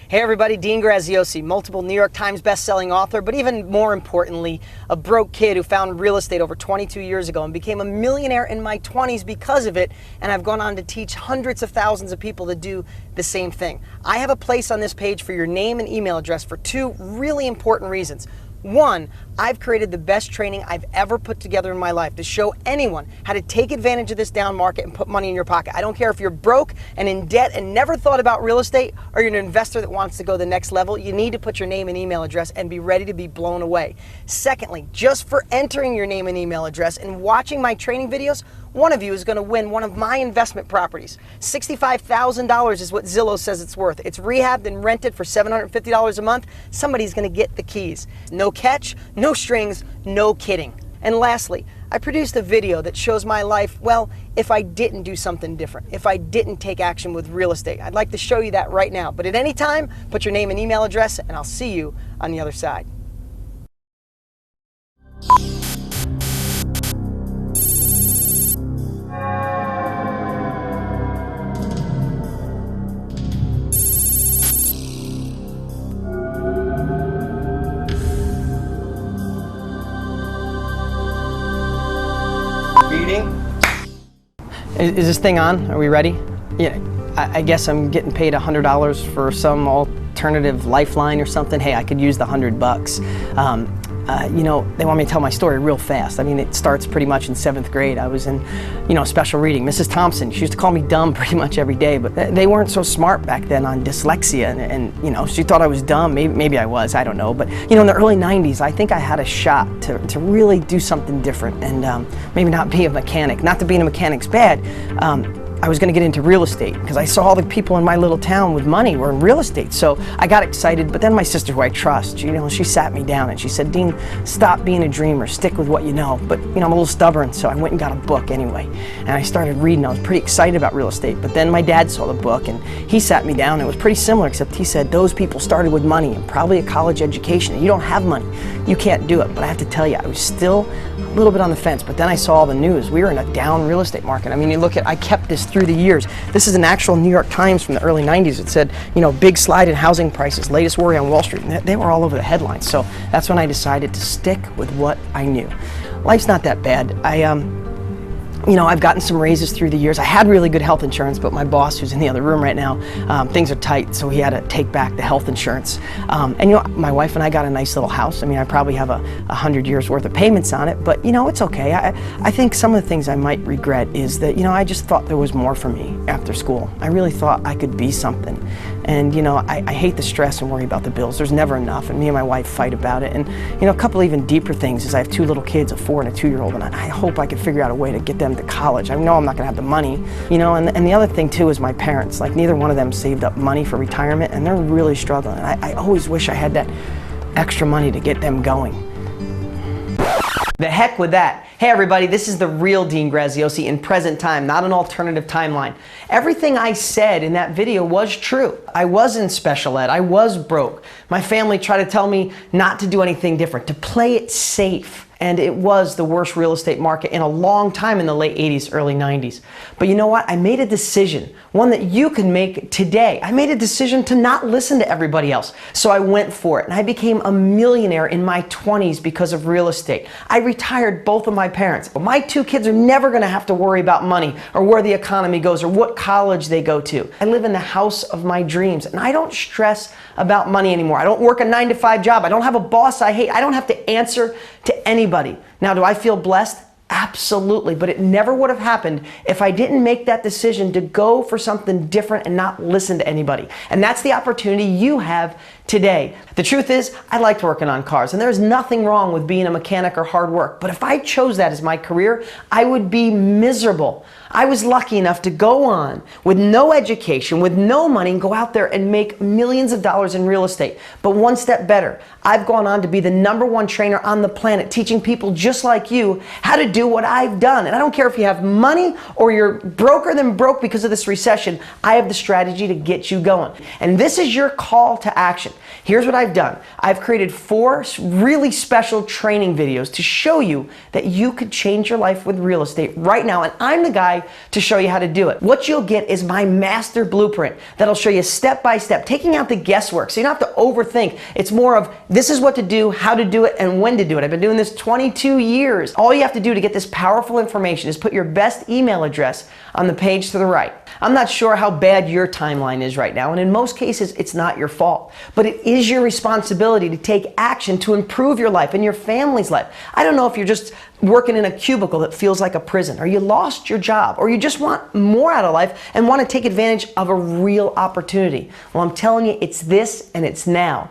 Hey everybody, Lien Carroll, multiple New York Times best-selling author, but even more importantly, a broke kid who found real estate over 22 years ago and became a millionaire in my 20s because of it, and I've gone on to teach hundreds of thousands of people to do the same thing. I have a place on this page for your name and email address for two really important reasons. One, I've created the best training I've ever put together in my life to show anyone how to take advantage of this down market and put money in your pocket. I don't care if you're broke and in debt and never thought about real estate, or you're an investor that wants to go the next level. You need to put your name and email address and be ready to be blown away. Secondly, just for entering your name and email address and watching my training videos, one of you is going to win one of my investment properties. $65,000 is what Zillow says it's worth. It's rehabbed and rented for $750 a month. Somebody's going to get the keys. No catch, no strings, no kidding. And lastly, I produced a video that shows my life, well, if I didn't do something different, if I didn't take action with real estate. I'd like to show you that right now. But at any time, put your name and email address, and I'll see you on the other side. Is this thing on? Are we ready? Yeah, I guess I'm getting paid $100 for some alternative lifeline or something. Hey, I could use the $100. You know, they want me to tell my story real fast. I mean, it starts pretty much in 7th grade. I was in, special reading. Mrs. Thompson, she used to call me dumb pretty much every day, but they weren't so smart back then on dyslexia, and she thought I was dumb. Maybe I was, I don't know. But, in the early 90s, I think I had a shot to really do something different and maybe not be a mechanic. Not that being a mechanic's bad. I was going to get into real estate because I saw all the people in my little town with money were in real estate. So I got excited, but then my sister, who I trust, she sat me down and she said, "Dean, stop being a dreamer, stick with what you know." But I'm a little stubborn, so I went and got a book anyway. And I started reading. I was pretty excited about real estate, but then my dad saw the book and he sat me down. It was pretty similar, except he said, "Those people started with money and probably a college education, and you don't have money. You can't do it." But I have to tell you, I was still a little bit on the fence, but then I saw all the news. We were in a down real estate market. I mean, I kept this through the years. This is an actual New York Times from the early 90s. It said, big slide in housing prices, latest worry on Wall Street. And they were all over the headlines. So that's when I decided to stick with what I knew. Life's not that bad. I've gotten some raises through the years. I had really good health insurance, but my boss, who's in the other room right now, things are tight, so he had to take back the health insurance. My wife and I got a nice little house. I mean, I probably have 100 years worth of payments on it, but it's okay. I think some of the things I might regret is that, I just thought there was more for me after school. I really thought I could be something. And, I hate the stress and worry about the bills. There's never enough, and me and my wife fight about it. And, a couple even deeper things is I have 2 little kids, a 4 and a 2-year-old, and I hope I could figure out a way to get them to college. I know I'm not gonna have the money, and the other thing too is my parents. Like, neither one of them saved up money for retirement, and they're really struggling. And I always wish I had that extra money to get them going. The heck with that. Hey everybody, this is the real Lien Carroll in present time, not an alternative timeline. Everything I said in that video was true. I was in special ed, I was broke. My family tried to tell me not to do anything different, to play it safe. And it was the worst real estate market in a long time in the late 80s, early 90s. But you know what? I made a decision, one that you can make today. I made a decision to not listen to everybody else. So I went for it, and I became a millionaire in my 20s because of real estate. I retired both of my parents. My 2 kids are never gonna have to worry about money or where the economy goes or what college they go to. I live in the house of my dreams, and I don't stress about money anymore. I don't work a 9-to-5 job. I don't have a boss I hate. I don't have to answer to anybody. Now, do I feel blessed? Absolutely, but it never would have happened if I didn't make that decision to go for something different and not listen to anybody. And that's the opportunity you have today. The truth is, I liked working on cars, and there's nothing wrong with being a mechanic or hard work, but if I chose that as my career, I would be miserable. I was lucky enough to go on with no education, with no money, and go out there and make millions of dollars in real estate. But one step better, I've gone on to be the #1 trainer on the planet, teaching people just like you how to do what I've done. And I don't care if you have money or you're broker than broke because of this recession, I have the strategy to get you going. And this is your call to action. Here's what I've done. I've created 4 really special training videos to show you that you could change your life with real estate right now. And I'm the guy guy to show you how to do it. What you'll get is my master blueprint that'll show you step by step, taking out the guesswork so you don't have to overthink. It's more of this is what to do, how to do it, and when to do it. I've been doing this 22 years. All you have to do to get this powerful information is put your best email address on the page to the right. I'm not sure how bad your timeline is right now, and in most cases, it's not your fault. But it is your responsibility to take action to improve your life and your family's life. I don't know if you're just working in a cubicle that feels like a prison, or you lost your job, or you just want more out of life and want to take advantage of a real opportunity. Well, I'm telling you, it's this and it's now.